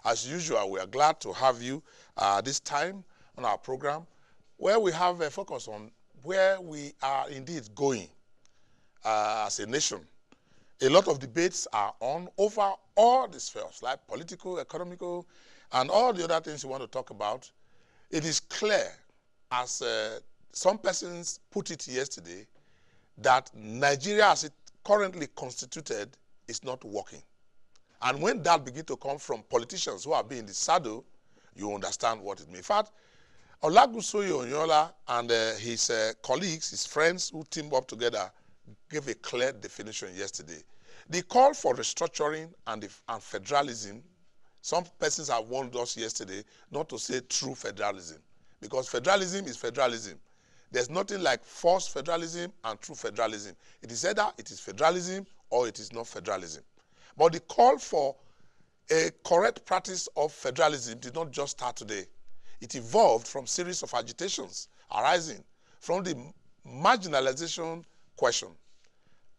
As usual, we are glad to have you this time on our program, where we have a focus on where we are indeed going as a nation. A lot of debates are on over all the spheres, like political, economical, and all the other things we want to talk about. It is clear, as some persons put it yesterday, that Nigeria as it currently constituted is not working. And when that begins to come from politicians who have been in the saddle, you understand what it means. In fact, Olagunsoye Onyola and his colleagues, his friends who teamed up together, gave a clear definition yesterday. The call for restructuring and federalism, some persons have warned us yesterday not to say true federalism, because federalism is federalism. There's nothing like false federalism and true federalism. It is either it is federalism or it is not federalism. But the call for a correct practice of federalism did not just start today. It evolved from a series of agitations arising from the marginalization question.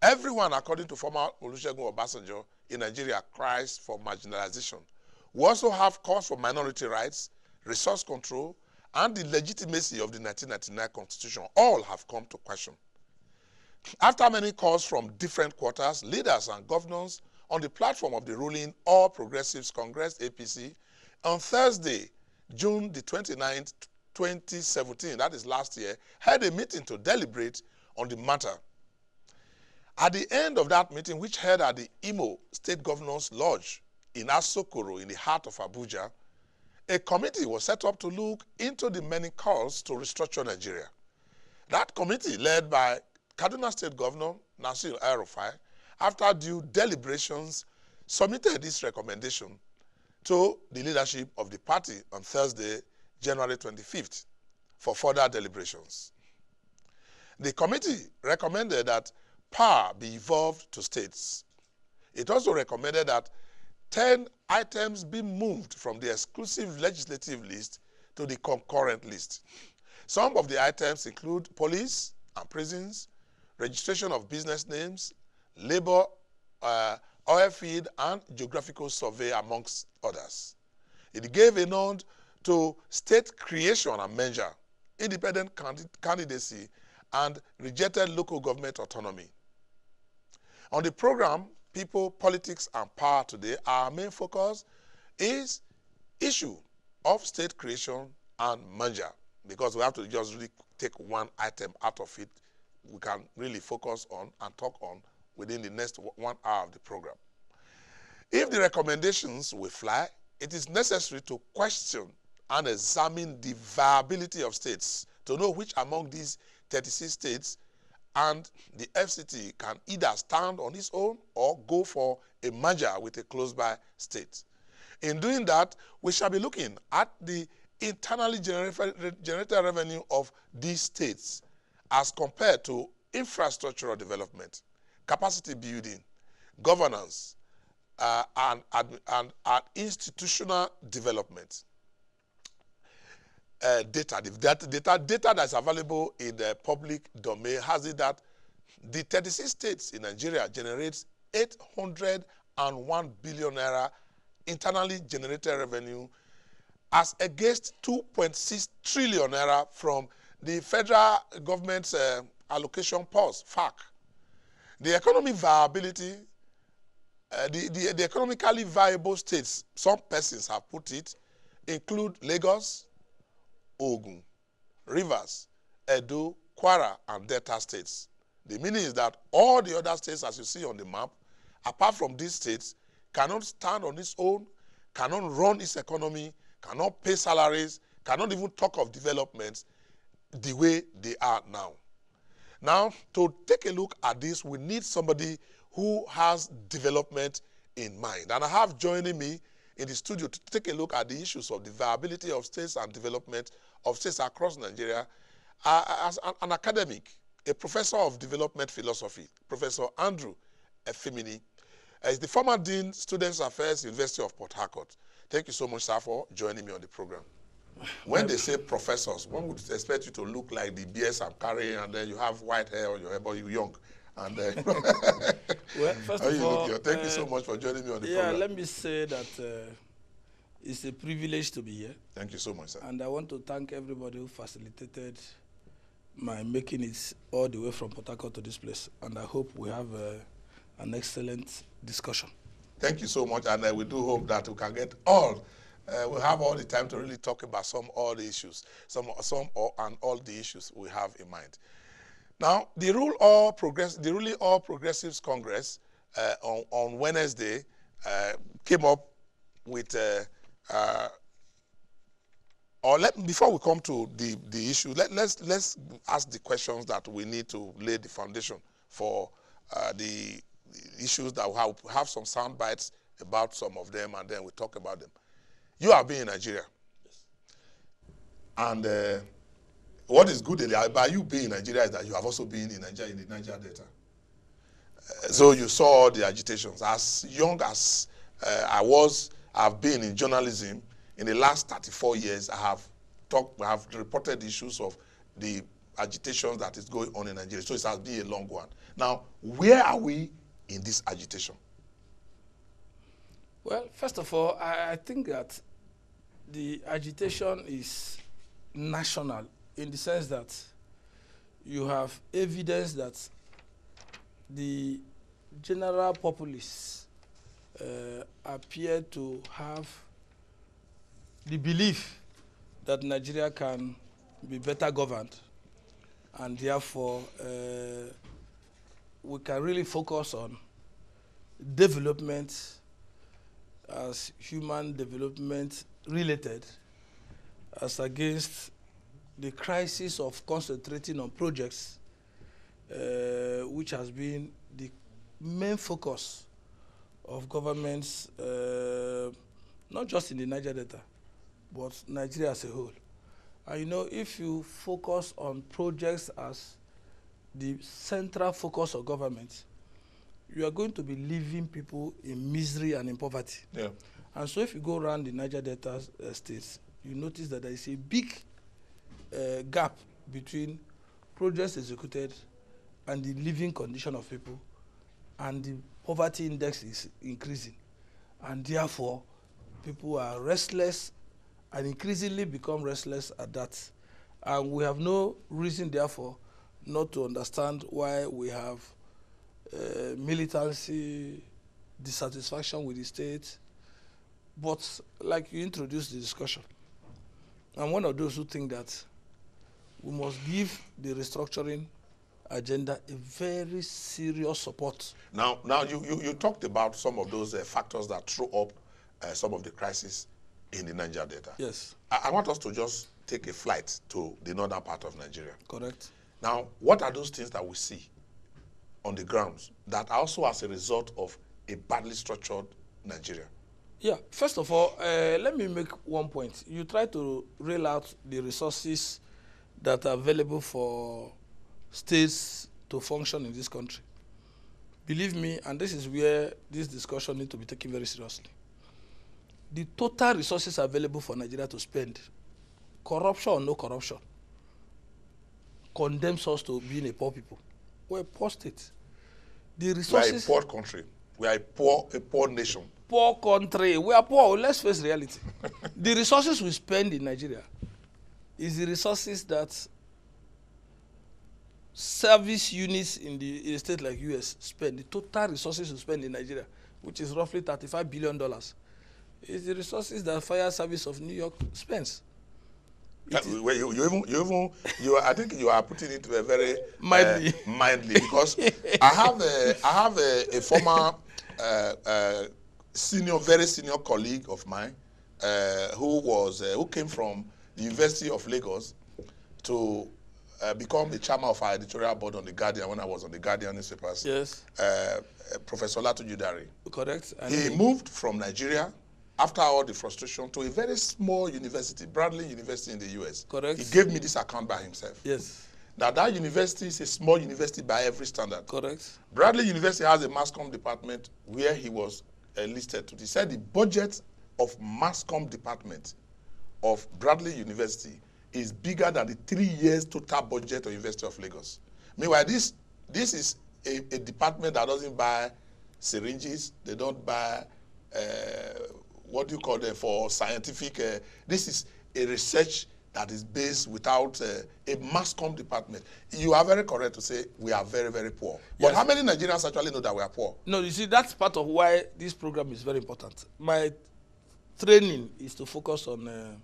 Everyone, according to former Olusegun Obasanjo in Nigeria, cries for marginalization. We also have calls for minority rights, resource control, and the legitimacy of the 1999 Constitution. All have come to question. After many calls from different quarters, leaders and governors on the platform of the ruling All Progressives Congress, APC, on Thursday, June the 29th, 2017, that is last year, held a meeting to deliberate on the matter. At the end of that meeting, which held at the Imo State Governor's Lodge in Asokoro, in the heart of Abuja, a committee was set up to look into the many calls to restructure Nigeria. That committee, led by Kaduna State Governor Nasir El-Rufai, after due deliberations, submitted this recommendation to the leadership of the party on Thursday, January 25th, for further deliberations. The committee recommended that power be evolved to states. It also recommended that 10 items be moved from the exclusive legislative list to the concurrent list. Some of the items include police and prisons, registration of business names, labor, oil field, and geographical survey, amongst others. It gave a nod to state creation and measure, independent candidacy, and rejected local government autonomy. On the program, People, Politics, and Power today, our main focus is issue of state creation and merger, because we have to just really take one item out of it we can really focus on and talk on within the next 1 hour of the program. If the recommendations will fly, it is necessary to question and examine the viability of states to know which among these 36 states and the FCT can either stand on its own or go for a merger with a close-by state. In doing that, we shall be looking at the internally generated revenue of these states as compared to infrastructural development, capacity building, governance, and institutional development. Data that is available in the public domain has it that the 36 states in Nigeria generates 801 billion naira internally generated revenue as against 2.6 trillion naira from the federal government's allocation pause, FAC. The economic viability, the economically viable states, some persons have put it, include Lagos, Ogun, Rivers, Edo, Kwara, and Delta states. The meaning is that all the other states, as you see on the map, apart from these states, cannot stand on its own, cannot run its economy, cannot pay salaries, cannot even talk of developments the way they are now. Now, to take a look at this, we need somebody who has development in mind. And I have joining me in the studio to take a look at the issues of the viability of states and development of states across Nigeria as an academic, a professor of development philosophy, Professor Andrew Efemini. Is the former Dean, Students Affairs, University of Port Harcourt. Thank you so much, sir, for joining me on the program. When they say professors, one would expect you to look like the BS I'm carrying, and then you have white hair on your head, but you're young. And well, first of all, thank you so much for joining me on the program. Yeah, let me say that It's a privilege to be here. Thank you so much, sir. And I want to thank everybody who facilitated my making it all the way from Port Harcourt to this place. And I hope we have an excellent discussion. Thank you so much, and we do hope that we can get we'll have all the time to really talk about all the issues, and all the issues we have in mind. Now, the Ruling All Progressives Congress on Wednesday came up with, before we come to the issue, let's ask the questions that we need to lay the foundation for the issues that we have some sound bites about some of them, and then we talk about them. You have been in Nigeria. Yes. And what is good about you being in Nigeria is that you have also been in Nigeria, in the Niger Delta. So you saw the agitations. As young as I've been in journalism. In the last 34 years, I have reported issues of the agitations that is going on in Nigeria. So it has been a long one. Now, where are we in this agitation? Well, first of all, I think that the agitation is national in the sense that you have evidence that the general populace appear to have the belief that Nigeria can be better governed, and therefore we can really focus on development as human development related, as against the crisis of concentrating on projects, which has been the main focus of governments, not just in the Niger Delta, but Nigeria as a whole. And you know, if you focus on projects as the central focus of government, you are going to be leaving people in misery and in poverty. Yeah. And so if you go around the Niger Delta states, you notice that there is a big gap between projects executed and the living condition of people, and the poverty index is increasing. And therefore, people are restless and increasingly become restless at that. And we have no reason, therefore, not to understand why we have militancy, dissatisfaction with the state. But like you introduced the discussion, I'm one of those who think that we must give the restructuring agenda a very serious support. Now you talked about some of those factors that throw up some of the crises in the Niger Delta. Yes. I want us to just take a flight to the northern part of Nigeria. Correct. Now, what are those things that we see on the grounds that are also as a result of a badly structured Nigeria? Yeah, first of all, let me make one point. You try to rail out the resources that are available for states to function in this country. Believe me, and this is where this discussion needs to be taken very seriously. The total resources available for Nigeria to spend, corruption or no corruption, condemns us to being a poor people. We're a poor state. The resources. We are a poor country. We are a poor nation. Poor country. We are poor. Let's face reality. The resources we spend in Nigeria is the resources that service units in a state like US spend. The total resources we spend in Nigeria, which is roughly $35 billion, is the resources that fire service of New York spends. I think you are putting it a very mildly because I have a former very senior colleague of mine who came from the University of Lagos to become the chairman of our editorial board on The Guardian when I was on The Guardian newspapers. Yes. Professor Latujudari. Correct. And he moved from Nigeria after all the frustration to a very small university, Bradley University in the US. Correct. He gave me this account by himself. Yes. Now that university is a small university by every standard. Correct. Bradley University has a mass comm department where he was listed to. He said the budget of mass comm department of Bradley University is bigger than the 3 years total budget of University of Lagos. Meanwhile, this is a department that doesn't buy syringes, they don't buy what do you call it, for scientific, this is a research that is based without a mass comm department. You are very correct to say we are very, very poor. But Yes. how many Nigerians actually know that we are poor? No, you see, that's part of why this program is very important. My training is to focus on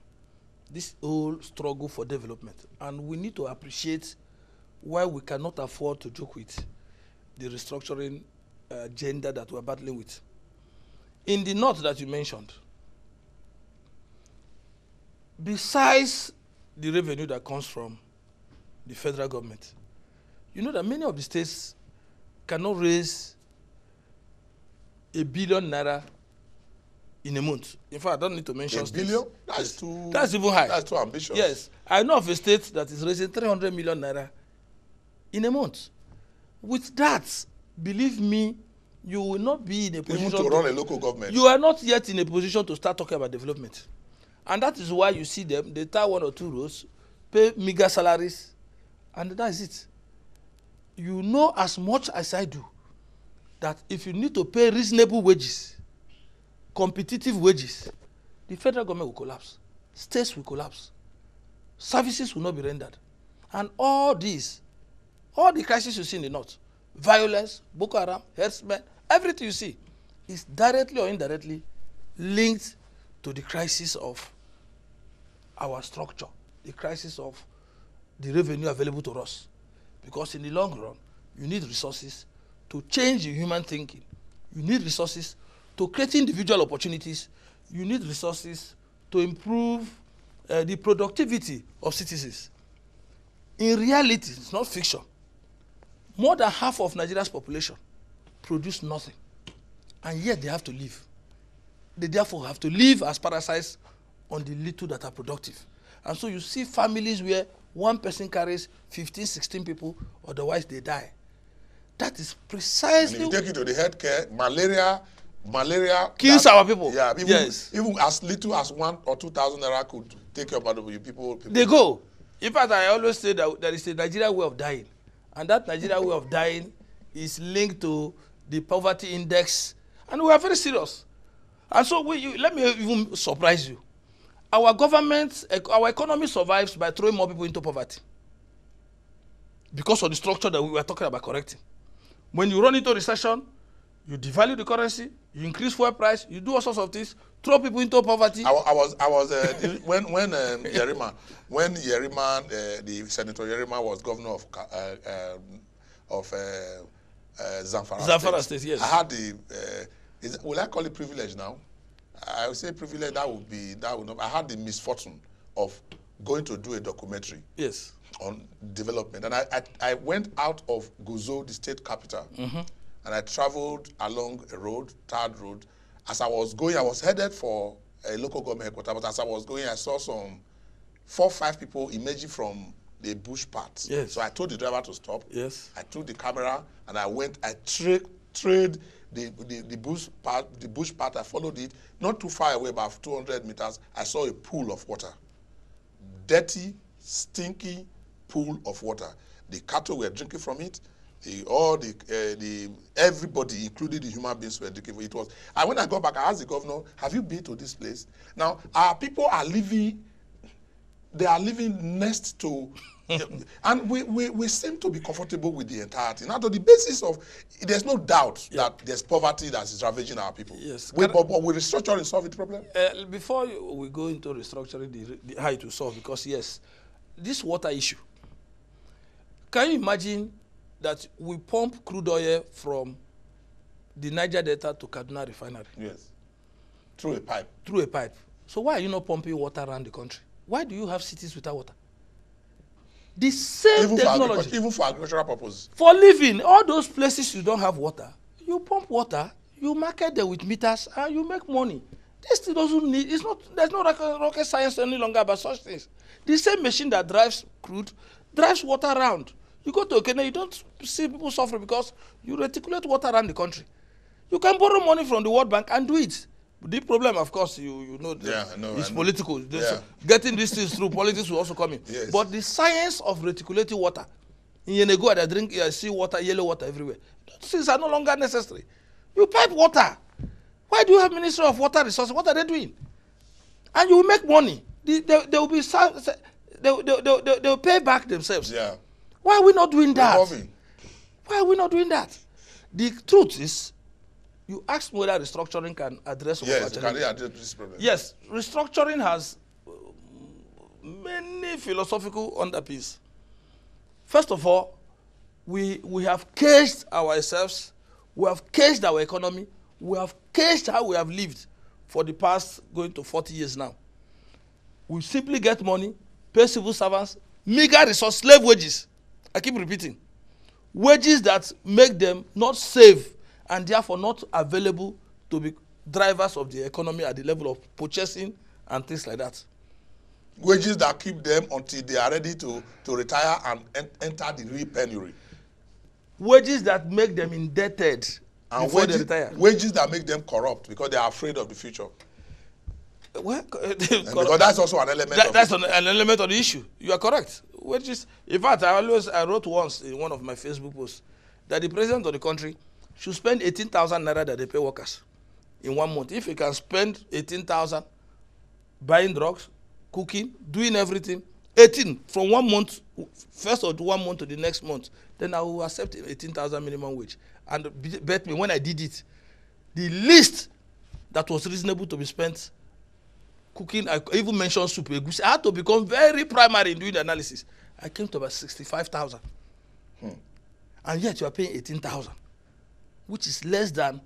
this whole struggle for development. And we need to appreciate why we cannot afford to joke with the restructuring agenda that we're battling with. In the north that you mentioned, besides the revenue that comes from the federal government, you know that many of the states cannot raise $1 billion in a month. In fact, I don't need to mention $1 states. billion? That's too. That's even high. That's too ambitious. Yes, I know of a state that is raising 300 million naira in a month. With that, believe me, you will not be in a position Even to run a local government. You are not yet in a position to start talking about development. And that is why you see them, they tie 1 or 2 roads, pay meager salaries, and that is it. You know as much as I do that if you need to pay reasonable wages, competitive wages, the federal government will collapse, states will collapse, services will not be rendered. And all these, all the crises you see in the north, violence, Boko Haram, herdsmen, everything you see is directly or indirectly linked to the crisis of our structure, the crisis of the revenue available to us. Because in the long run, you need resources to change the human thinking. You need resources to create individual opportunities. You need resources to improve the productivity of citizens. In reality, it's not fiction. More than half of Nigeria's population produce nothing, and yet they have to live. They therefore have to live as parasites on the little that are productive. And so you see families where one person carries 15, 16 people, otherwise they die. That is precisely... And if you take it to the healthcare, malaria kills our people. Yeah, even, yes. Even as little as 1,000 or 2,000 naira could take care of you people. They go. In fact, I always say that there is a Nigerian way of dying. And that Nigerian way of dying is linked to the poverty index. And we are very serious. And so let me even surprise you. Our government, our economy survives by throwing more people into poverty. Because of the structure that we were talking about correcting. When you run into recession, you devalue the currency, you increase fuel price, you do all sorts of things, throw people into poverty. I was when Yerima, the Senator Yerima was governor of Zamfara State, yes. I had the will I call it privilege now? I would say privilege. That would not. I had the misfortune of going to do a documentary. Yes. On development, and I went out of Guzo, the state capital, and I traveled along a road, third road. As I was going, I was headed for a local government headquarters, but as I was going, I saw some 4 or 5 people emerging from the bush path. Yes. So I told the driver to stop. Yes. I took the camera and I went. I trailed the bush path. I followed it. Not too far away, about 200 meters. I saw a pool of water, dirty, stinky pool of water. The cattle were drinking from it. Everybody, including the human beings, were drinking from it. When I got back, I asked the governor, "Have you been to this place?" Now, our people are living. They are living next to, and we seem to be comfortable with the entirety. Now, to the basis of, there's no doubt that there's poverty that is ravaging our people. Yes. But will restructuring solve the problem? Before we go into restructuring, how it will solve, because yes, this water issue. Can you imagine that we pump crude oil from the Niger Delta to Kaduna Refinery? Yes. Through a pipe. Through a pipe. So why are you not pumping water around the country? Why do you have cities without water? The same technology. Even for agricultural purposes. For living, all those places you don't have water, you pump water, you market them with meters, and you make money. This thing doesn't need, there's no rocket science any longer about such things. The same machine that drives crude drives water around. You go to Kenya, you don't see people suffering because you reticulate water around the country. You can borrow money from the World Bank and do it. The problem, of course, you know, it's political. Getting these things through politics will also come in. Yes. But the science of reticulating water, in Yenego, I drink, I see water, yellow water everywhere. Those things are no longer necessary. You pipe water. Why do you have Ministry of Water Resources? What are they doing? And you will make money. They will be they will pay back themselves. Yeah. Why are we not doing that? Revolving. Why are we not doing that? The truth is, you ask me whether restructuring can address all Yes, our can challenges. address this problem? Yes, restructuring has many philosophical underpinnings. First of all, we have caged ourselves, we have caged our economy, we have caged how we have lived for the past going to 40 years now. We simply get money, pay civil servants, meager resource, slave wages. I keep repeating. Wages that make them not safe and therefore not available to be drivers of the economy at the level of purchasing and things like that. Wages that keep them until they are ready to retire and enter the real penury. Wages that make them indebted and before they retire. Wages that make them corrupt because they are afraid of the future. Well, because that's also an element that's an element of the issue. You are correct. Wages. In fact, I wrote once in one of my Facebook posts that the president of the country should spend 18,000 naira that they pay workers in 1 month. If he can spend 18,000 buying drugs, cooking, doing everything, 18 from 1 month, first of 1 month to the next month, then I will accept 18,000 minimum wage. And bet me, when I did it, the least that was reasonable to be spent cooking, I even mentioned soup, egusi. I had to become very primary in doing the analysis. I came to about 65,000. And yet you are paying 18,000, which is less than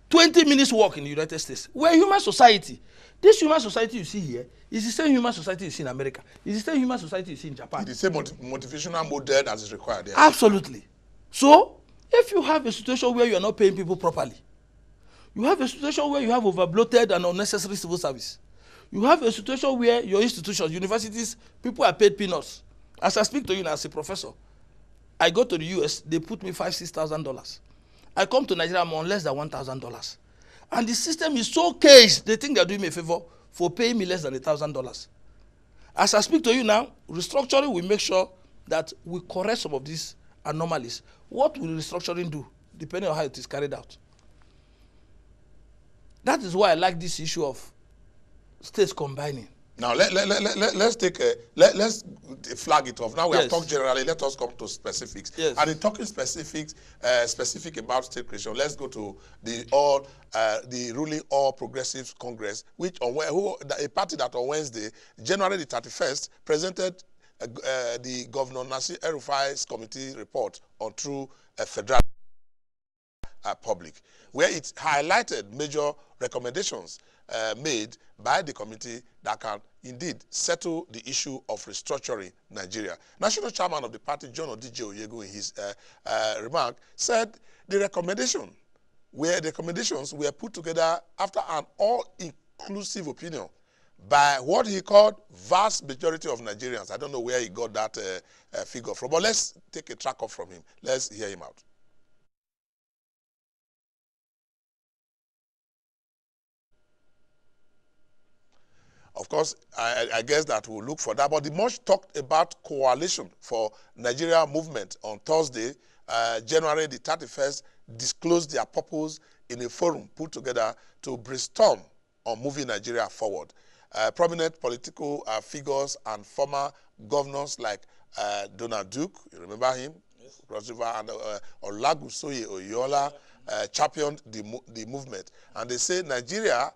20 minutes walk in the United States. We're a human society. This human society you see here is the same human society you see in America. It's the same human society you see in Japan. It's the same motivational model that is required there. Absolutely. So, if you have a situation where you are not paying people properly, you have a situation where you have overbloated and unnecessary civil service, you have a situation where your institutions, universities, people are paid peanuts. As I speak to you now as a professor, I go to the US, they put me $5,000-$6,000. I come to Nigeria, I'm on less than $1,000. And the system is so caged, they think they're doing me a favor for paying me less than $1,000. As I speak to you now, restructuring will make sure that we correct some of these anomalies. What will restructuring do, depending on how it is carried out? That is why I like this issue of states combining. Now let's take let's flag it off. Now we have talked generally. Let us come to specifics. Yes. And in talking specific about state creation, let's go to the ruling All Progressives Congress, which a party that on Wednesday, January the 31st, presented the Governor Nasir El-Rufai's committee report on true federal public, where it highlighted major recommendations made by the committee that can indeed settle the issue of restructuring Nigeria. National chairman of the party, John Odije Oyegu, in his remark, said the recommendations were put together after an all-inclusive opinion by what he called vast majority of Nigerians. I don't know where he got that figure from, but let's take a track off from him. Let's hear him out. Of course, I guess that we'll look for that. But the much talked about coalition for Nigeria movement on Thursday, January the 31st, disclosed their purpose in a forum put together to brainstorm on moving Nigeria forward. Prominent political figures and former governors like Donald Duke, you remember him? Yes. And Olagunsoye Oyola championed the movement. And they say Nigeria,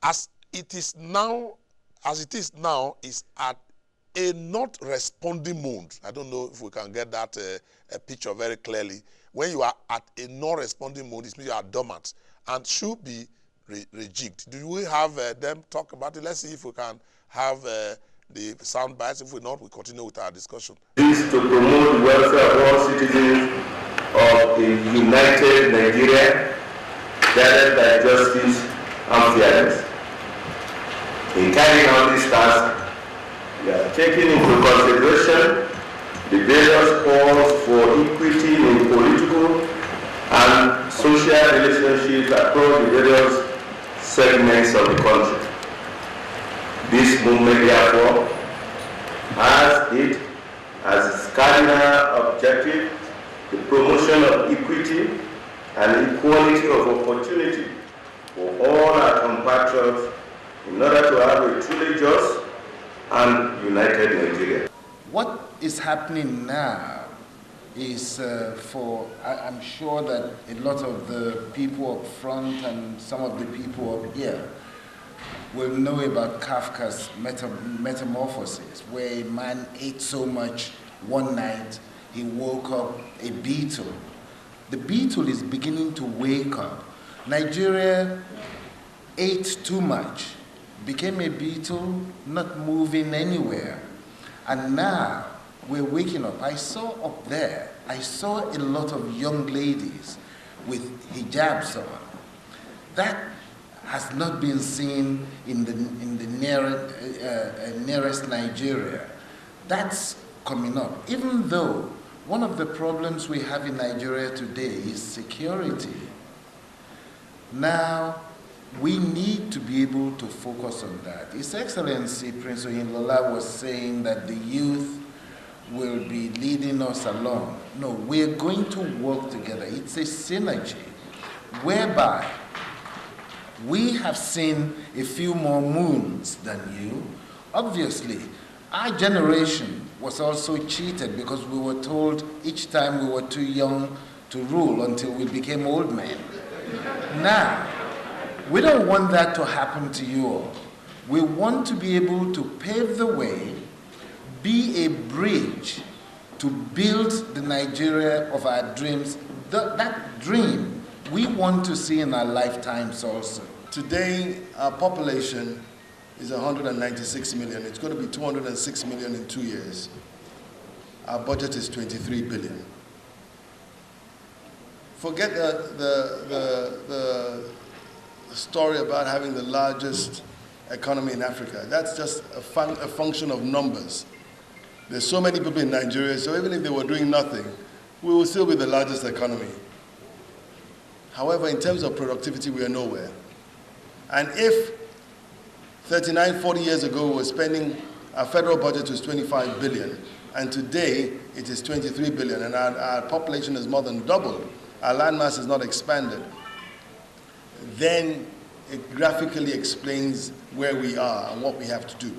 as it is now, is at a not responding mode. I don't know if we can get that picture very clearly. When you are at a non-responding mode, it means you are dormant and should be rejigged. Do we have them talk about it? Let's see if we can have the sound bites. If we not, we continue with our discussion. This is to promote the welfare of all citizens of a united Nigeria, guided by justice and fairness. In carrying out this task, we are taking into consideration the various calls for equity in political and social relationships across the various segments of the country. This movement, therefore, has it as its cardinal objective the promotion of equity and equality of opportunity for all our compatriots in order to have a truly just and united Nigeria. What is happening now is I'm sure that a lot of the people up front and some of the people up here will know about Kafka's Metamorphosis, where a man ate so much one night he woke up a beetle. The beetle is beginning to wake up. Nigeria ate too much, became a beetle, not moving anywhere. And now we're waking up. I saw up there, I saw a lot of young ladies with hijabs on. That has not been seen in the nearest Nigeria. That's coming up. Even though one of the problems we have in Nigeria today is security. Now, we need to be able to focus on that. His Excellency Prince Oyinlola was saying that the youth will be leading us along. No, we're going to work together. It's a synergy whereby we have seen a few more moons than you. Obviously, our generation was also cheated because we were told each time we were too young to rule until we became old men. Now, we don't want that to happen to you all. We want to be able to pave the way, be a bridge to build the Nigeria of our dreams. That dream we want to see in our lifetimes also. Today, our population is 196 million. It's going to be 206 million in 2 years. Our budget is 23 billion. Forget the story about having the largest economy in Africa. That's just a function of numbers. There's so many people in Nigeria, so even if they were doing nothing, we will still be the largest economy. However, in terms of productivity, we are nowhere. And if 39, 40 years ago, we were spending, our federal budget was 25 billion, and today it is 23 billion, and our population is more than doubled. Our landmass is not expanded. Then it graphically explains where we are and what we have to do.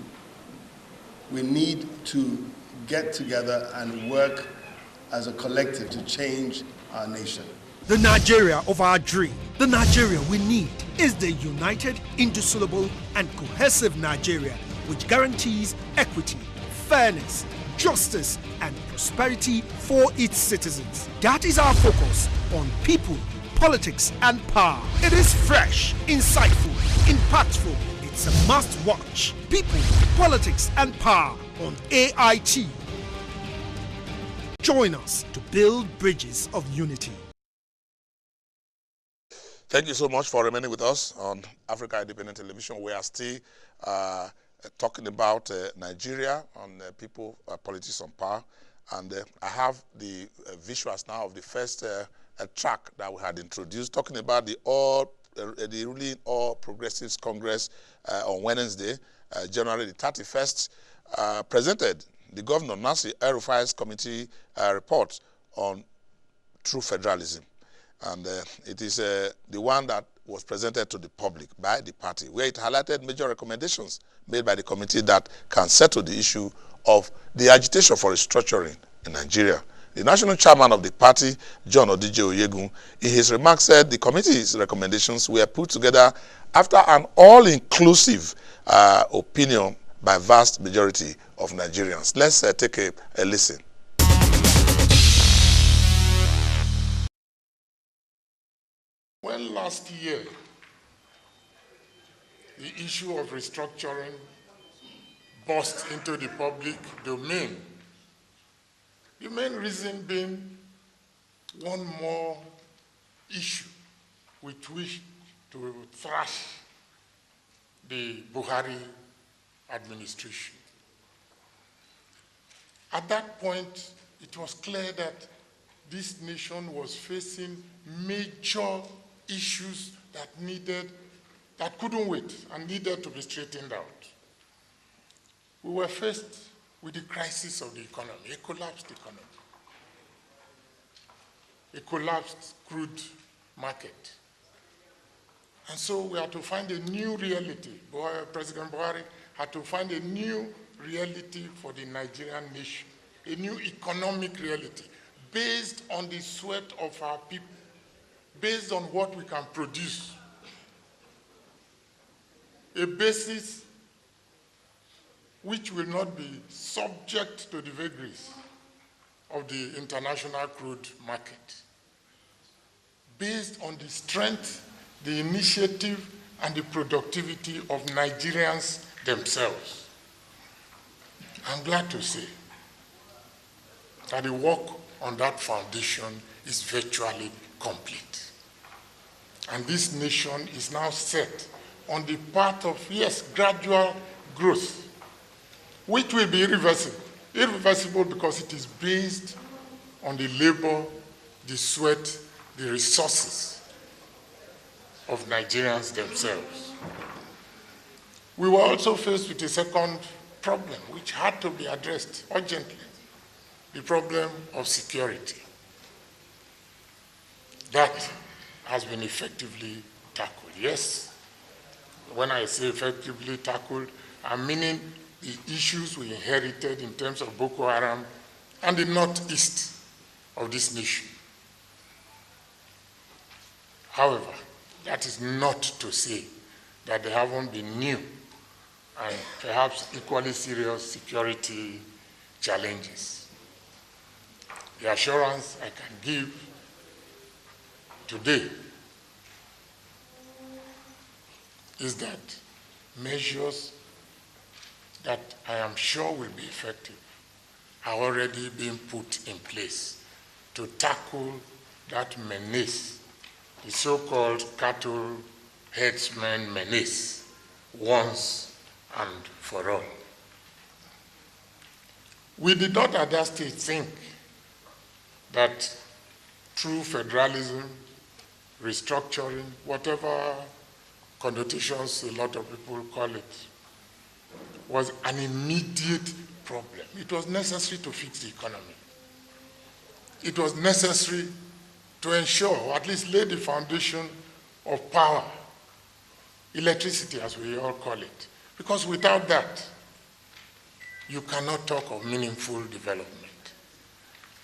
We need to get together and work as a collective to change our nation. The Nigeria of our dream, the Nigeria we need, is the united, indissoluble, and cohesive Nigeria which guarantees equity, fairness, justice, and prosperity for its citizens. That is our focus on people, politics, and power. It is fresh, insightful, impactful. It's a must-watch. People, politics, and power on AIT. Join us to build bridges of unity. Thank you so much for remaining with us on Africa Independent Television. We are still talking about Nigeria on people, politics, and power. And I have the visuals now of the first track that we had introduced, talking about the ruling All Progressives Congress on Wednesday, January the 31st, presented the Governor Nasir El-Rufai's committee report on true federalism. And it is the one that was presented to the public by the party, where it highlighted major recommendations made by the committee that can settle the issue of the agitation for restructuring in Nigeria. The national chairman of the party, John Odije Oyegun, in his remarks said the committee's recommendations were put together after an all-inclusive opinion by vast majority of Nigerians. Let's take a listen. When last year, the issue of restructuring burst into the public domain, the main reason being one more issue with which to thrash the Buhari administration. At that point, it was clear that this nation was facing major issues that couldn't wait and needed to be straightened out. We were faced with the crisis of the economy, a collapsed economy, a collapsed crude market. And so we had to find a new reality. President Buhari had to find a new reality for the Nigerian nation, a new economic reality based on the sweat of our people, based on what we can produce, a basis which will not be subject to the vagaries of the international crude market, based on the strength, the initiative, and the productivity of Nigerians themselves. I'm glad to say that the work on that foundation is virtually complete. And this nation is now set on the path of, yes, gradual growth, which will be irreversible. Irreversible because it is based on the labor, the sweat, the resources of Nigerians themselves. We were also faced with a second problem, which had to be addressed urgently, the problem of security. That has been effectively tackled. Yes, when I say effectively tackled, I'm meaning the issues we inherited in terms of Boko Haram and the northeast of this nation. However, that is not to say that there haven't been new and perhaps equally serious security challenges. The assurance I can give today is that measures that I am sure will be effective are already being put in place to tackle that menace, the so-called cattle herdsmen menace, once and for all. We did not at that stage think that through federalism, restructuring, whatever connotations a lot of people call it, was an immediate problem. It was necessary to fix the economy. It was necessary to ensure, or at least lay the foundation of power, electricity as we all call it. Because without that, you cannot talk of meaningful development.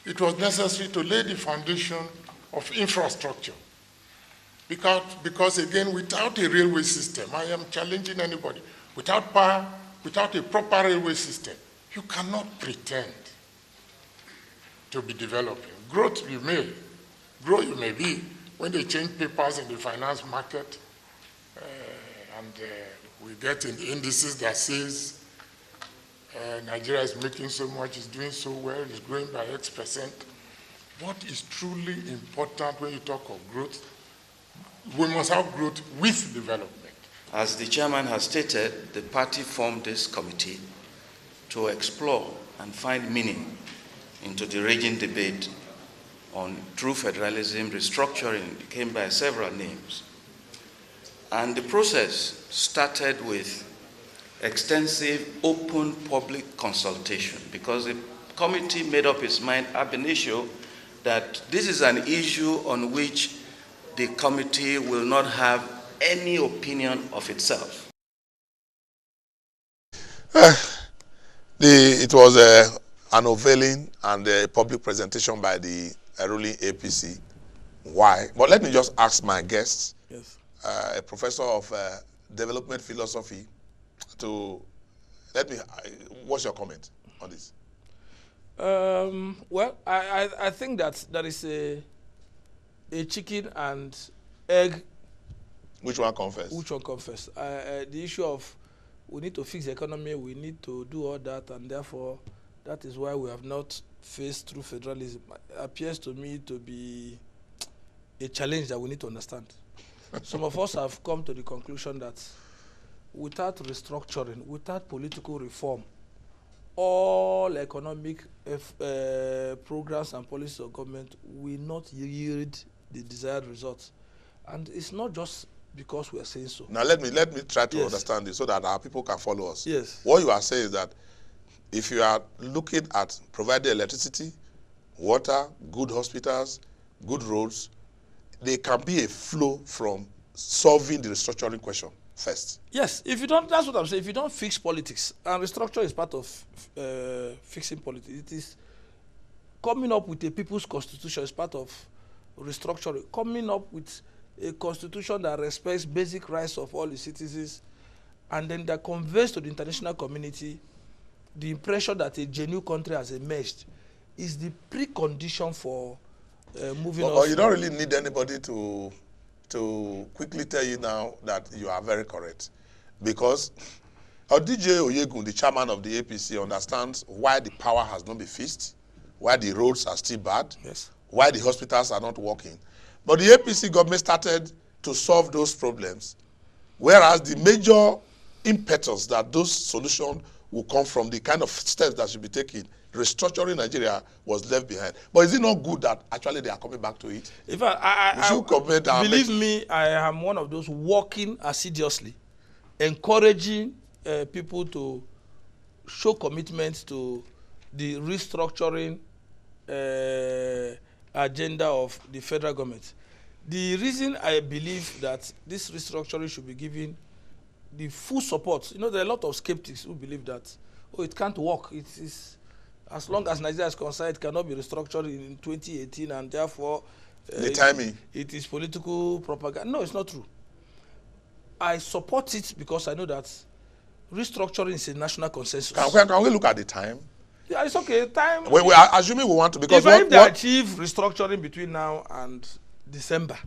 It was necessary to lay the foundation of infrastructure. Because again, without a railway system, I am challenging anybody, without power, without a proper railway system, you cannot pretend to be developing. Growth you may be when they change papers in the finance market and we get in indices that says Nigeria is making so much, is doing so well, is growing by X%. What is truly important when you talk of growth, we must have growth with development. As the chairman has stated, the party formed this committee to explore and find meaning into the raging debate on true federalism. Restructuring came by several names. And the process started with extensive open public consultation because the committee made up its mind ab initio that this is an issue on which the committee will not have any opinion of itself. It was an unveiling and a public presentation by the ruling APC. Why? But let me just ask my guests, Yes. A professor of development philosophy, what's your comment on this? Well, I think that there is a chicken and egg. Which one comes first? Which one comes first? The issue of we need to fix the economy, we need to do all that, and therefore that is why we have not faced through federalism. It appears to me to be a challenge that we need to understand. Some of us have come to the conclusion that without restructuring, without political reform, all economic programs and policies of government will not yield the desired results. And it's not just because we are saying so. Now let me try to Yes. understand this so that our people can follow us. Yes. What you are saying is that if you are looking at providing electricity, water, good hospitals, good roads, there can be a flow from solving the restructuring question first. Yes, if you don't, that's what I'm saying. If you don't fix politics, and restructure is part of fixing politics, it is coming up with a people's constitution is part of restructuring. Coming up with a constitution that respects basic rights of all the citizens, and then that conveys to the international community the impression that a genuine country has emerged, is the precondition for moving on. But you don't really need anybody to quickly tell you now that you are very correct, because DJ Oyegun, the chairman of the APC, understands why the power has not been fixed, why the roads are still bad, yes, why the hospitals are not working. But the APC government started to solve those problems, whereas the major impetus that those solutions will come from, the kind of steps that should be taken, restructuring Nigeria, was left behind. But is it not good that actually they are coming back to it? In fact, believe me, I am one of those working assiduously, encouraging people to show commitment to the restructuring agenda of the federal government. The reason I believe that this restructuring should be given the full support, you know, there are a lot of skeptics who believe that, oh, it can't work. It is, as long as Nigeria is concerned, it cannot be restructured in 2018, and therefore the timing. It is political propaganda. No, it's not true. I support it because I know that restructuring is a national consensus. Can we look at the time? Yeah, it's okay. Time. We are assuming we want to, because if they achieve restructuring between now and December,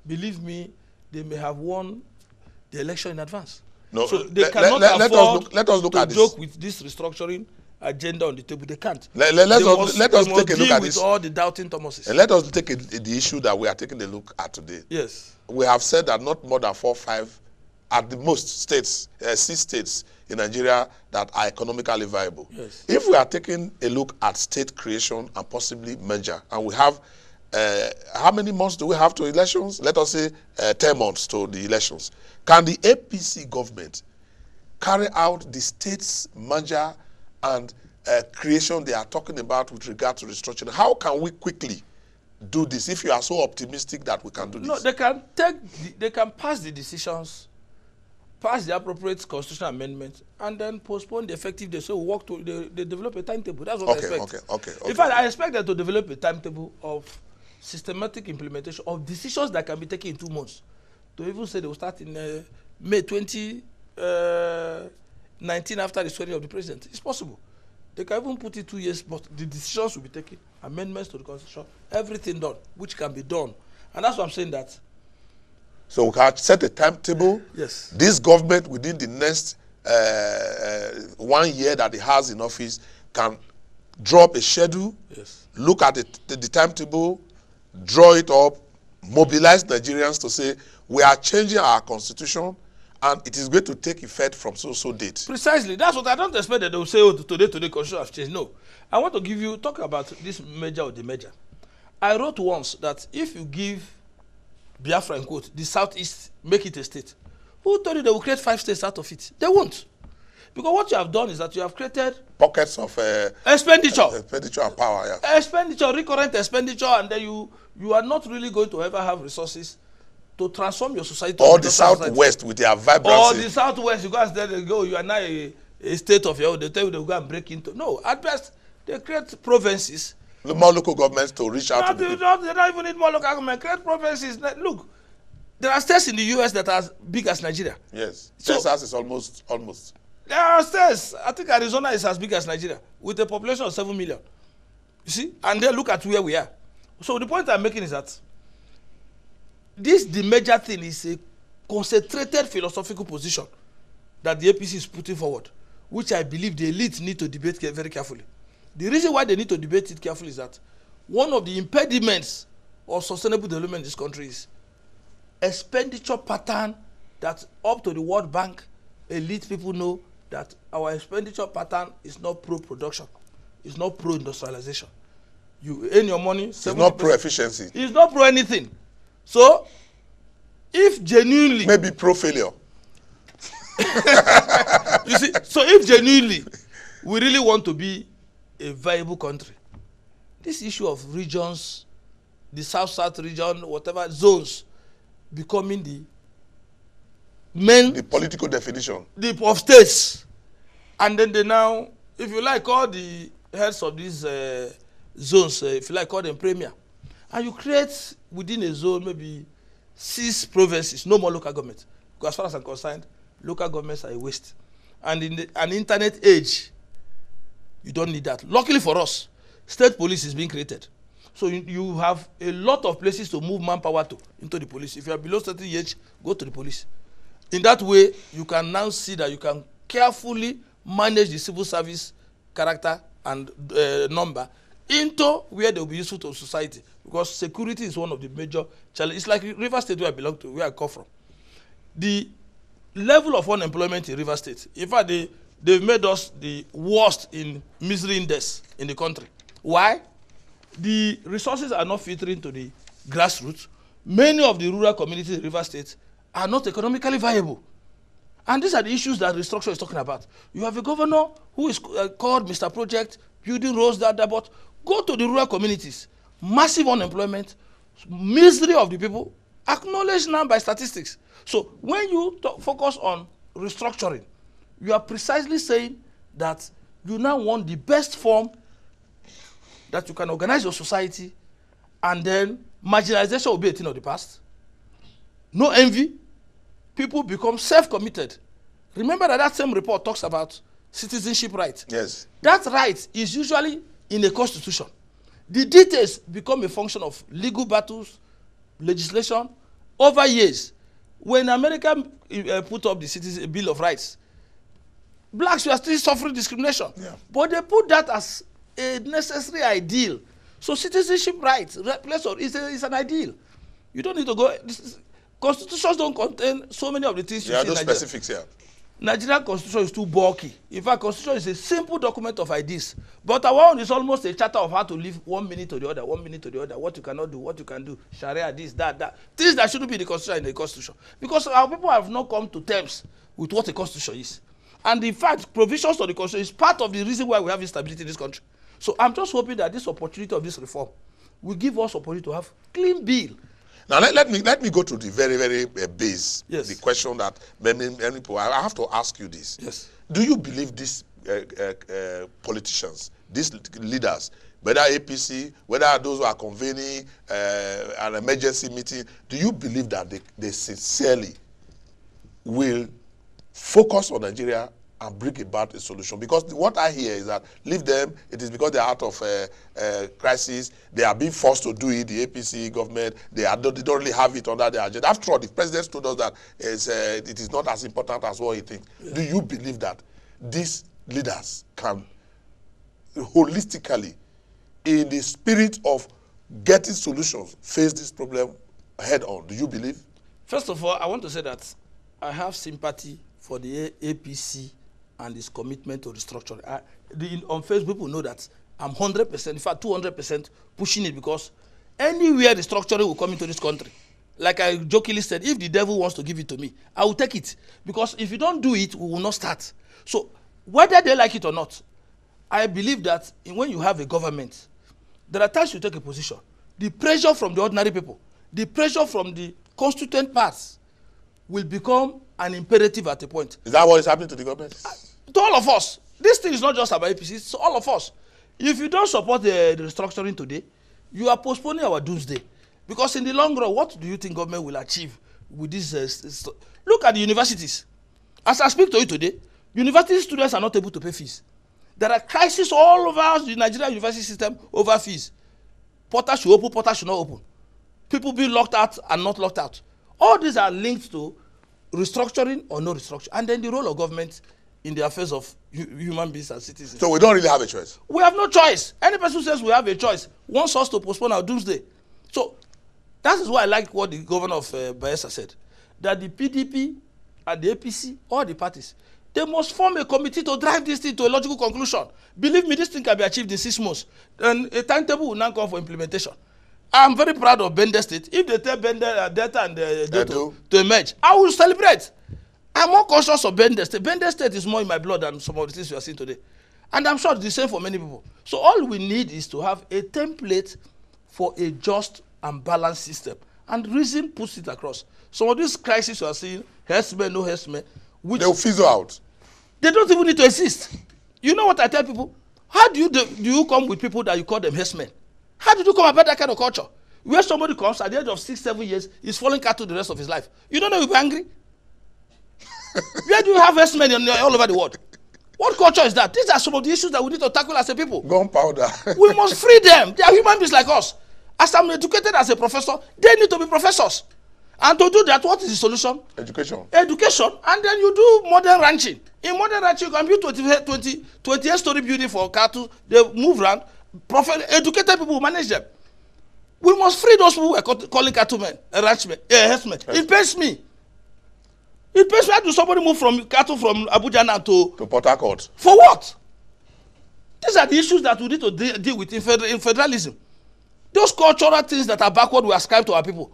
believe me, they may have won the election in advance. No, so they cannot afford let us look to at joke this. with this restructuring agenda on the table. They can't. Let us take a look at with this. All the doubting Thomases. And let us take the issue that we are taking a look at today. Yes. We have said that not more than 4 or 5, at the most, states, 6 states in Nigeria that are economically viable. Yes. If we are taking a look at state creation and possibly merger, and we have, how many months do we have to elections? Let us say 10 months to the elections. Can the APC government carry out the state's merger and creation they are talking about with regard to restructuring? How can we quickly do this if you are so optimistic that we can do this? No, they can pass the decisions, pass the appropriate constitutional amendment, and then postpone the effective day. So work to they develop a timetable. That's what I expect. Okay. In fact, I expect them to develop a timetable of systematic implementation of decisions that can be taken in 2 months. To even say they will start in May 2019 after the swearing of the president. It's possible. They can even put it 2 years, but the decisions will be taken, amendments to the constitution, everything done, which can be done. And that's why I'm saying that. So we can set a timetable. Yes. This government within the next 1 year that it has in office can drop a schedule, yes, look at the timetable, draw it up, mobilize Nigerians to say, we are changing our constitution and it is going to take effect from so date. Precisely. That's what I don't expect that they will say, oh, today constitution has changed. No. I want to talk about this merger or the merger. I wrote once that if you give Biafra, in quote, the Southeast, make it a state, who told you they will create 5 states out of it? They won't. Because what you have done is that you have created pockets of expenditure and power, yeah. Expenditure, recurrent expenditure, and then you are not really going to ever have resources to transform your society. Or the Southwest with their vibrancy. Or the Southwest, you guys there they go, you are now a state of your own. They tell you they will go and break into. No, at best, they create provinces. More local governments to reach out to the people. They don't even need more local government. Create provinces. Look, there are states in the US that are as big as Nigeria. Yes, Texas is almost. There are states. I think Arizona is as big as Nigeria with a population of 7 million. You see? And then look at where we are. So the point I'm making is that the major thing is a concentrated philosophical position that the APC is putting forward, which I believe the elite need to debate very carefully. The reason why they need to debate it carefully is that one of the impediments of sustainable development in this country is expenditure pattern that up to the World Bank, elite people know that our expenditure pattern is not pro-production. It's not pro-industrialization. You earn your money. It's not pro-efficiency. It's not pro-anything. So, if genuinely... Maybe pro-failure. You see, so if genuinely we really want to be a viable country, this issue of regions the south region, whatever zones, becoming the main The political definition of states. And then they now, if you like, all the heads of these zones, if you like, call them premier. And you create within a zone maybe 6 provinces, no more local government. Because as far as I'm concerned, local governments are a waste. And in an internet age, you don't need that. Luckily for us, state police is being created. So you have a lot of places to move manpower into the police. If you are below certain age, go to the police. In that way, you can now see that you can carefully manage the civil service character and number into where they will be useful to society. Because security is one of the major challenges. It's like River State, where I belong to, where I come from. The level of unemployment in River State, in fact, they've made us the worst in misery index in the country. Why? The resources are not filtering to the grassroots. Many of the rural communities in River State are not economically viable. And these are the issues that restructure is talking about. You have a governor who is called Mr. Project, building roads, but go to the rural communities. Massive unemployment, misery of the people, acknowledged now by statistics. So when you focus on restructuring, you are precisely saying that you now want the best form that you can organize your society, and then marginalization will be a thing of the past. No envy. People become self-committed. Remember that same report talks about citizenship right. Yes. That right is usually in a constitution. The details become a function of legal battles, legislation, over years. When America put up the Citizen Bill of Rights, blacks were still suffering discrimination. Yeah. But they put that as a necessary ideal. So citizenship rights, is an ideal. You don't need to go. Constitutions don't contain so many of the things you see in Nigeria. Specifics here. Nigerian constitution is too bulky. In fact, constitution is a simple document of ideas. But our own is almost a charter of how to live 1 minute to the other, 1 minute to the other, what you cannot do, what you can do, Sharia, this, that. Things that shouldn't be in the constitution in the constitution. Because our people have not come to terms with what a constitution is. And in fact, provisions of the constitution is part of the reason why we have instability in this country. So I'm just hoping that this opportunity of this reform will give us opportunity to have clean bill. Now let me go to the very, very base. Yes. The question that many people, I have to ask you this. Yes. Do you believe these politicians, these leaders, whether APC, whether those who are convening an emergency meeting, do you believe that they sincerely will focus on Nigeria and bring about a solution? Because what I hear is that leave them, it is because they are out of crisis, they are being forced to do it, the APC government, they don't really have it under their agenda. After all, the president told us that it is not as important as what he thinks. Yeah. Do you believe that these leaders can holistically, in the spirit of getting solutions, face this problem head on? Do you believe? First of all, I want to say that I have sympathy for the APC and its commitment to restructuring. On Facebook, people know that I'm 100%, in fact 200% pushing it, because anywhere restructuring will come into this country, like I jokingly said, if the devil wants to give it to me, I will take it. Because if you don't do it, we will not start. So whether they like it or not, I believe that when you have a government, there are times you take a position. The pressure from the ordinary people, the pressure from the constituent parts will become an imperative at a point. Is that what is happening to the government? To all of us. This thing is not just about APC, it's all of us. If you don't support the restructuring today, you are postponing our doomsday. Because in the long run, what do you think government will achieve with this? Look at the universities. As I speak to you today, university students are not able to pay fees. There are crises all over the Nigerian university system over fees. Portals should open, portals should not open. People being locked out and not locked out. All these are linked to restructuring or no restructuring. And then the role of government in the affairs of human beings and citizens. So we don't really have a choice? We have no choice. Any person who says we have a choice wants us to postpone our doomsday. So that is why I like what the governor of Bayelsa said, that the PDP and the APC, all the parties, they must form a committee to drive this thing to a logical conclusion. Believe me, this thing can be achieved in 6 months. And a timetable will now come for implementation. I'm very proud of Bender State. If they tell Bender, Delta and Delta to emerge, I will celebrate. I'm more conscious of Bender State. Bender State is more in my blood than some of the things we are seeing today. And I'm sure it's the same for many people. So all we need is to have a template for a just and balanced system. And reason puts it across. Some of these crises you are seeing, herdsmen, no herdsmen, which they'll fizzle out. they don't even need to exist. You know what I tell people? How do you come with people that you call them herdsmen? How did you come about that kind of culture? Where somebody comes at the age of 6-7 years, he's falling cattle the rest of his life. You don't know you'll be angry? Where do you have herdsmen all over the world? What culture is that? These are some of the issues that we need to tackle as a people. Gunpowder. We must free them. They are human beings like us. As I'm educated as a professor, they need to be professors. And to do that, what is the solution? Education. Education. And then you do modern ranching. In modern ranching, you can build 28-story building for cattle. They move around. Educated people will manage them. We must free those people who are calling cattlemen, ranchmen, herdsmen. It pains me. It pains me. How do somebody move from cattle from Abuja now to Port Harcourt? For what? These are the issues that we need to deal with in federalism. Those cultural things that are backward we ascribe to our people.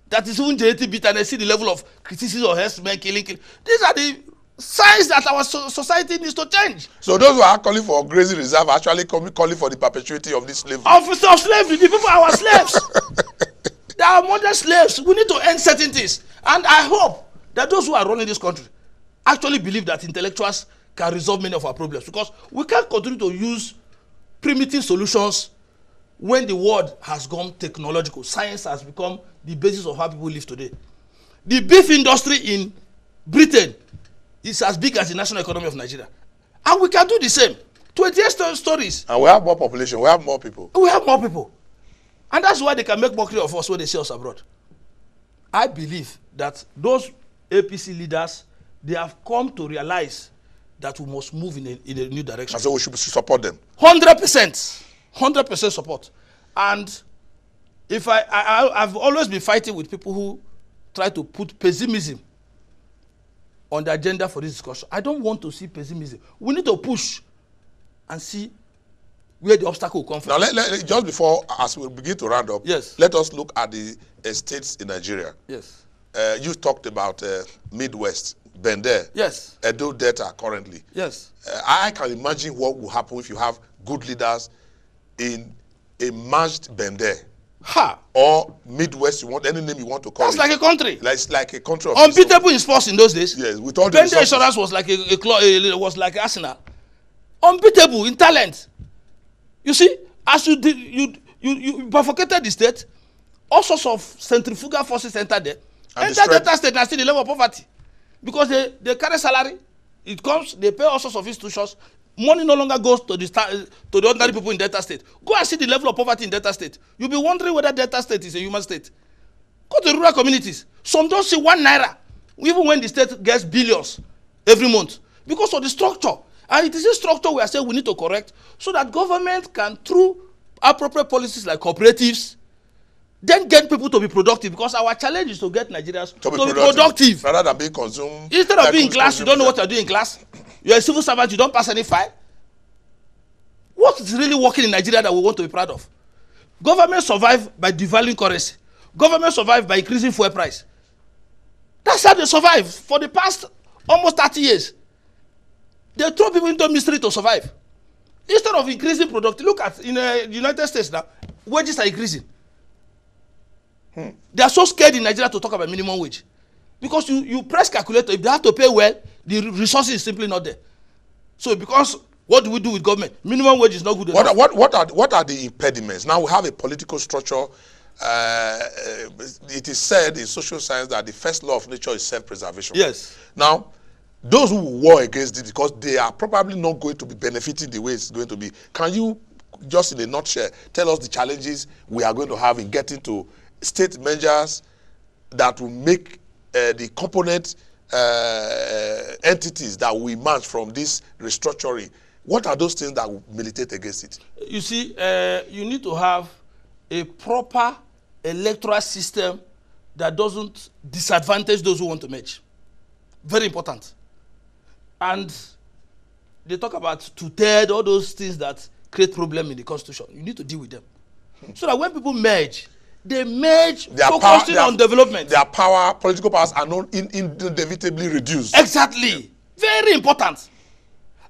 That is even JT bit and I see the level of criticism of herdsmen killing. These are the signs that our society needs to change. So those who are calling for grazing reserve are actually calling for the perpetuity of this slavery. Of slavery, the people are our slaves. They are modern slaves. We need to end certain things. And I hope that those who are running this country actually believe that intellectuals can resolve many of our problems, because we can't continue to use primitive solutions when the world has gone technological. Science has become the basis of how people live today. The beef industry in Britain is as big as the national economy of Nigeria. And we can do the same. 28 stories. And we have more population. We have more people. We have more people. And that's why they can make mockery of us when they see us abroad. I believe that those APC leaders, they have come to realize that we must move in a new direction. And so we should support them. 100%. 100% support. And if I've always been fighting with people who try to put pessimism on the agenda for this discussion. I don't want to see pessimism. We need to push and see where the obstacle will come from. Now, just before, as we begin to round up, yes, let us look at the states in Nigeria. Yes. You talked about Midwest, Bender, yes, Edo Delta currently. Yes. I can imagine what will happen if you have good leaders in a merged Bender. Ha! Or Midwest, you want any name you want to call That's it. like a country. It's like a country of unbeatable in sports in those days. Yes, with all the Bender Insurance was like was like Arsenal. Unbeatable in talent. You see, as you bifurcated the state, all sorts of centrifugal forces entered there. Enter Delta State and see the level of poverty. Because they carry salary, it comes, they pay all sorts of institutions. Money no longer goes to the ordinary people in Delta State. Go and see the level of poverty in Delta State. You'll be wondering whether Delta State is a human state. Go to rural communities. Some don't see 1 naira, even when the state gets billions every month, because of the structure. And it is a structure we are saying we need to correct so that government can, through appropriate policies like cooperatives, then get people to be productive, because our challenge is to get Nigerians to be productive. Rather than being consumed. Instead of being in class, you don't know what you're doing in class. You're a civil servant, you don't pass any file. What is really working in Nigeria that we want to be proud of? Government survive by devaluing currency. Government survive by increasing fuel price. That's how they survive for the past almost 30 years. They throw people into misery to survive. Instead of increasing productivity, look at in the United States now, wages are increasing. They are so scared in Nigeria to talk about minimum wage. Because you press calculator, if they have to pay well, the resources is simply not there. So because what do we do with government? Minimum wage is not good enough. What are the impediments? Now we have a political structure. It is said in social science that the first law of nature is self-preservation. Yes. Now, those who war against it, because they are probably not going to be benefiting the way it's going to be. Can you, just in a nutshell, tell us the challenges we are going to have in getting to state measures that will make the component entities that will emerge from this restructuring? What are those things that will militate against it? You see, you need to have a proper electoral system that doesn't disadvantage those who want to merge. Very important. And they talk about two-thirds, all those things that create problem in the constitution. You need to deal with them. So that when people merge, they merge focusing on development. Their power, political powers are not inevitably reduced. Exactly. Very important.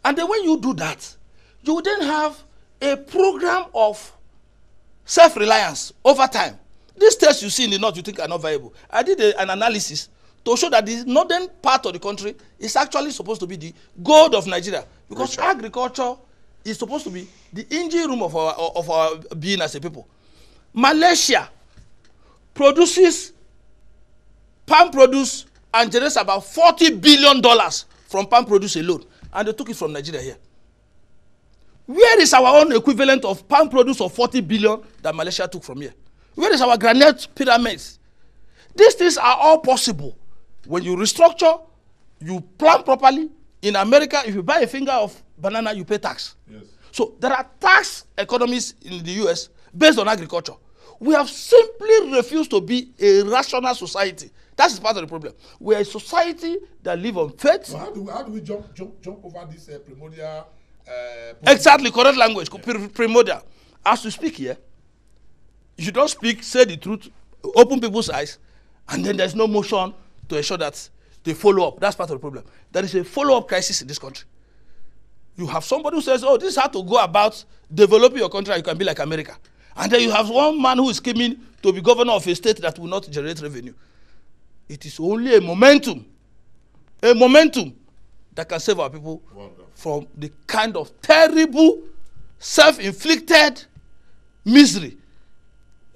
And then when you do that, you then have a program of self-reliance over time. These states you see in the north you think are not viable. I did an analysis to show that the northern part of the country is actually supposed to be the gold of Nigeria, because agriculture is supposed to be the engine room of our being as a people. Malaysia produces palm produce and generates about $40 billion from palm produce alone, and they took it from Nigeria here. Where is our own equivalent of palm produce of 40 billion that Malaysia took from here? Where is our granite pyramids? These things are all possible. When you restructure, you plan properly. In America, if you buy a finger of banana, you pay tax. Yes. So there are tax economies in the US based on agriculture. We have simply refused to be a rational society. That is part of the problem. We are a society that live on faith. So how do we jump over this primordial? Exactly, correct language, primordial. As you speak here, you don't speak, say the truth, open people's eyes, and then there's no motion to ensure that they follow up. That's part of the problem. There is a follow-up crisis in this country. You have somebody who says, oh, this is how to go about developing your country, you can be like America. And then you have one man who is scheming to be governor of a state that will not generate revenue. It is only a momentum that can save our people from the kind of terrible, self-inflicted misery.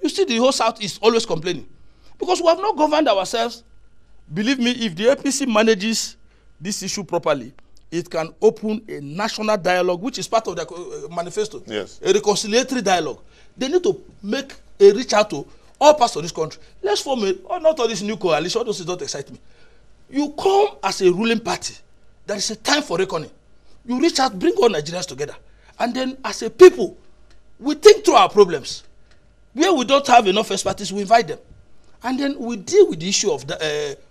You see, the whole South is always complaining because we have not governed ourselves. Believe me, if the APC manages this issue properly, it can open a national dialogue, which is part of their manifesto. Yes. A reconciliatory dialogue. They need to make a reach out to all parts of this country. Let's form not all this new coalition. All those things don't excite me. You come as a ruling party. There is a time for reckoning. You reach out, bring all Nigerians together. And then as a people, we think through our problems. Where we don't have enough expertise, we invite them. And then we deal with the issue of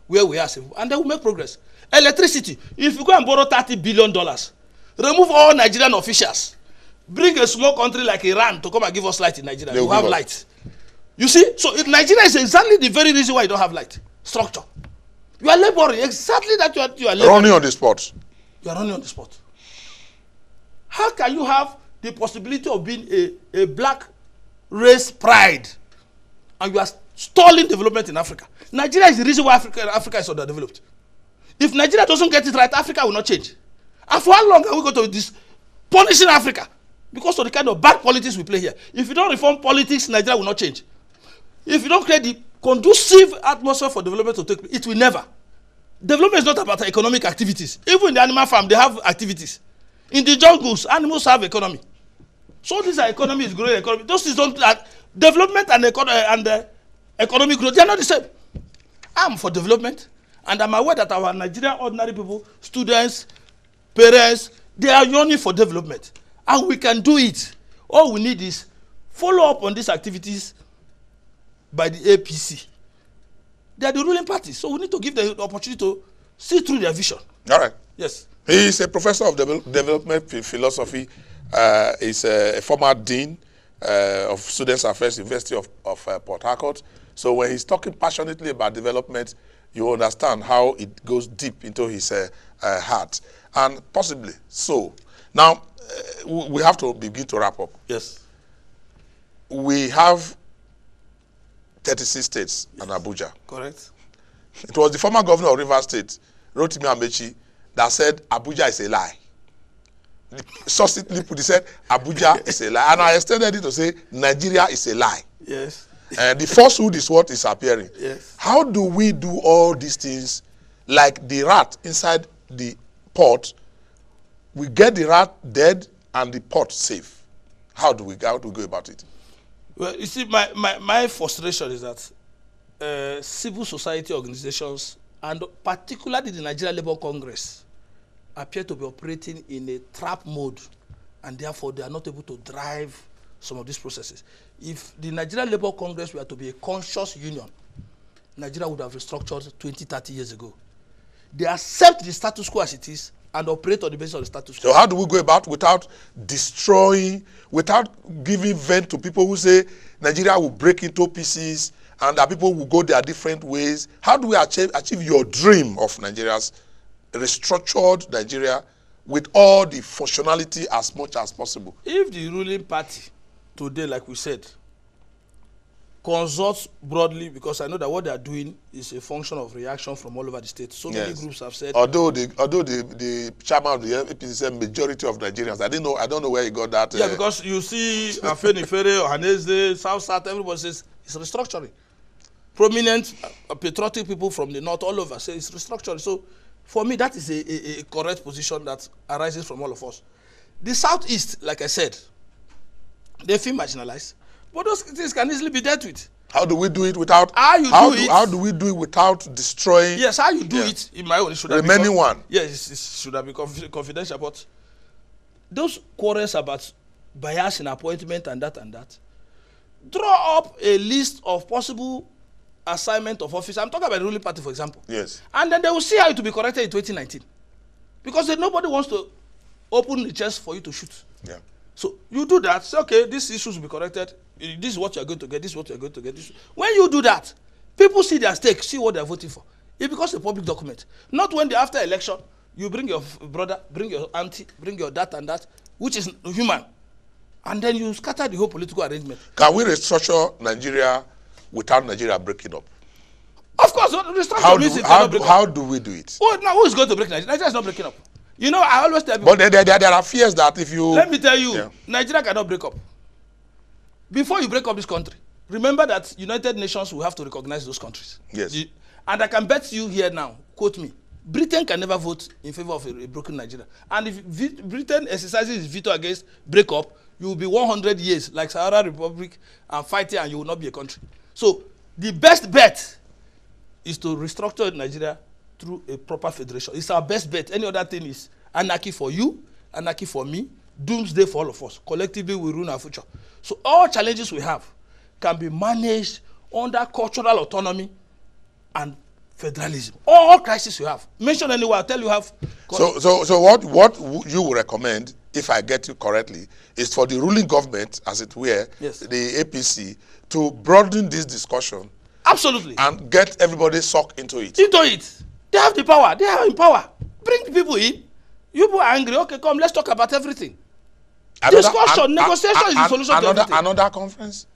where we are. And then we make progress. Electricity. If you go and borrow $30 billion, remove all Nigerian officials, bring a small country like Iran to come and give us light in Nigeria. You have light. You see? So in Nigeria is exactly the very reason why you don't have light. Structure. You are laboring. Exactly that you are laboring. Running on the spot. You are running on the spot. How can you have the possibility of being a black race pride and you are stalling development in Africa? Nigeria is the reason why Africa is underdeveloped. If Nigeria doesn't get it right, Africa will not change. And for how long are we going to this punishing Africa? Because of the kind of bad politics we play here. If you don't reform politics, Nigeria will not change. If you don't create the conducive atmosphere for development to take place, it will never. Development is not about economic activities. Even in the animal farm, they have activities. In the jungles, animals have economy. So this economy is growing economy. Those things don't development and economic growth, they are not the same. I'm for development, and I'm aware that our Nigerian ordinary people, students, parents, they are yearning for development. And we can do it. All we need is follow up on these activities by the APC. They are the ruling party, so we need to give them the opportunity to see through their vision. All right. Yes. He is a professor of development philosophy. He's a former dean of Students Affairs, University of Port Harcourt. So when he's talking passionately about development, you understand how it goes deep into his heart. And possibly so. Now, we have to begin to wrap up. Yes. We have 36 states and Abuja. Correct. It was the former governor of Rivers State, Rotimi Amechi, that said Abuja is a lie. Succinctly put, he said Abuja is a lie. And I extended it to say Nigeria is a lie. Yes. And the falsehood is what is appearing. Yes. How do we do all these things like the rat inside the pot? We get the rat dead and the pot safe. How do we go about it? Well, you see, my frustration is that civil society organizations, and particularly the Nigeria Labour Congress, appear to be operating in a trap mode, and therefore they are not able to drive some of these processes. If the Nigeria Labour Congress were to be a conscious union, Nigeria would have restructured 20, 30 years ago. They accept the status quo as it is and operate on the basis of the status quo. So how do we go about without destroying, without giving vent to people who say Nigeria will break into pieces and that people will go their different ways? How do we achieve your dream of Nigeria's restructured Nigeria with all the functionality as much as possible? If the ruling party today, like we said, consult broadly, because I know that what they are doing is a function of reaction from all over the state. So many groups have said. Although the chairman of the APC said majority of Nigerians, I don't know where he got that. Yeah, because you see Afenifere, Ohaneze, South, everybody says it's restructuring. Prominent patriotic people from the north all over say it's restructuring. So for me, that is a correct position that arises from all of us. The southeast, like I said, they feel marginalized. But those things can easily be dealt with. How do we do it without? How do we do it without destroying? Yes, how you do it in my own. It should have remaining one. Yes, it should have been confidential. But those quarrels about bias in appointment and that, draw up a list of possible assignment of office. I'm talking about the ruling party, for example. Yes. And then they will see how it will be corrected in 2019, because nobody wants to open the chest for you to shoot. Yeah. So you do that, say, okay, these issues will be corrected. This is what you are going to get. This is what you are going to get. When you do that, people see their stake, see what they are voting for. It becomes a public document. Not when after election, you bring your brother, bring your auntie, bring your that and that, which is human. And then you scatter the whole political arrangement. Can we restructure Nigeria without Nigeria breaking up? Of course, how do we do it? Oh, now who is going to break Nigeria? Nigeria is not breaking up. You know, I always tell people. But there are fears that if you... Let me tell you, Nigeria cannot break up. Before you break up this country, remember that United Nations will have to recognize those countries. Yes. And I can bet you here now, quote me, Britain can never vote in favor of a broken Nigeria. And if Britain exercises its veto against breakup, you will be 100 years like Sahara Republic and fighting, and you will not be a country. So the best bet is to restructure Nigeria through a proper federation. It's our best bet. Any other thing is anarchy for you, anarchy for me, doomsday for all of us. Collectively, we ruin our future. So all challenges we have can be managed under cultural autonomy and federalism. All crises you have. Mention anywhere, I'll tell you have. So what you would recommend, if I get you correctly, is for the ruling government, as it were, yes, the APC, to broaden this discussion. Absolutely. And get everybody sucked into it. They have the power. They are in power. Bring the people in. You people are angry. Okay, come, let's talk about everything. Discussion, negotiation is the solution to everything. Another conference?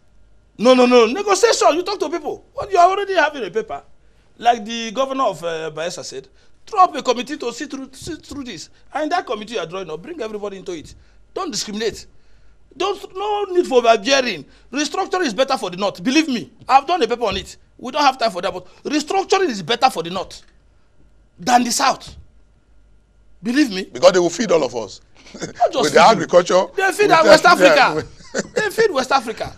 No. Negotiation. You talk to people. What you are already having a paper. Like the governor of Bayelsa said, throw up a committee to see through this. And in that committee you are drawing up, bring everybody into it. Don't discriminate. No need for overbearing. Restructuring is better for the North. Believe me, I've done a paper on it. We don't have time for that, but restructuring is better for the North than the South. Believe me. Because they will feed all of us. Not just with the agriculture. They feed West Africa. They feed West Africa.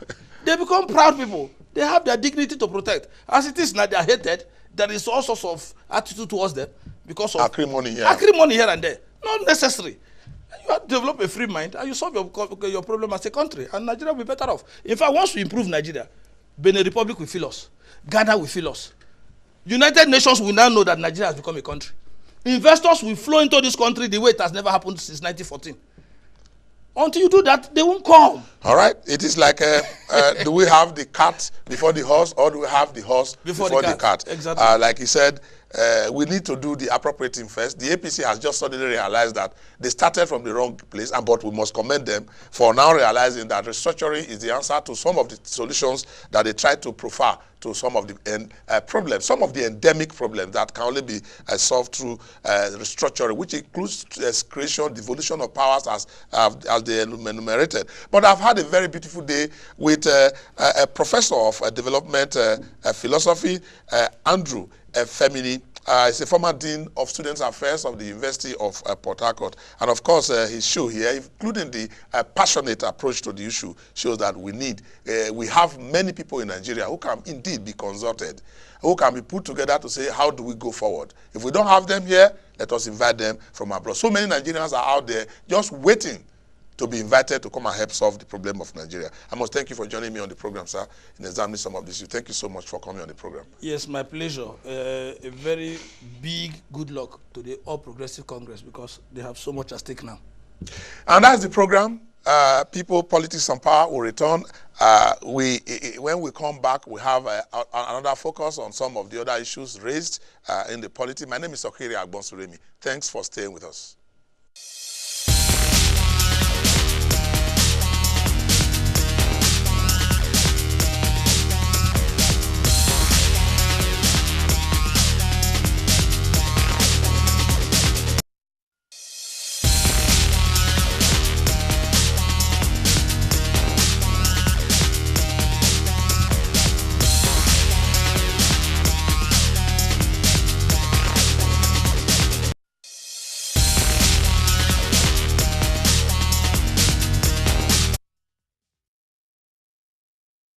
They become proud people. They have their dignity to protect. As it is now, they are hated. There is all sorts of attitude towards them because of acrimony here and there. Not necessary. You have to develop a free mind and you solve your problem as a country, and Nigeria will be better off. In fact, once we improve Nigeria, Benin Republic will feel us. Ghana will feel us. United Nations will now know that Nigeria has become a country. Investors will flow into this country the way it has never happened since 1914. Until you do that, they won't come. All right. It is like, do we have the cart before the horse, or do we have the horse before the cart? Exactly. Like he said, we need to do the appropriating first. The APC has just suddenly realized that they started from the wrong place, but we must commend them for now realizing that restructuring is the answer to some of the solutions that they tried to prefer to some of the problems, some of the endemic problems that can only be solved through restructuring, which includes creation, devolution of powers as they enumerated. But I've had a very beautiful day with a professor of development philosophy, Andrew Femini. He's a former Dean of Students Affairs of the University of Port Harcourt. And of course, his show here, including the passionate approach to the issue, shows that we have many people in Nigeria who can indeed be consulted, who can be put together to say, how do we go forward? If we don't have them here, let us invite them from abroad. So many Nigerians are out there just waiting to be invited to come and help solve the problem of Nigeria. I must thank you for joining me on the program, sir, in examining some of this. Thank you so much for coming on the program. Yes, my pleasure. A very big good luck to the All Progressive Congress, because they have so much at stake now. And that's the program. People, Politics and Power will return. When we come back, we have another focus on some of the other issues raised in the polity. My name is Okiri Agbonsuremi. Thanks for staying with us.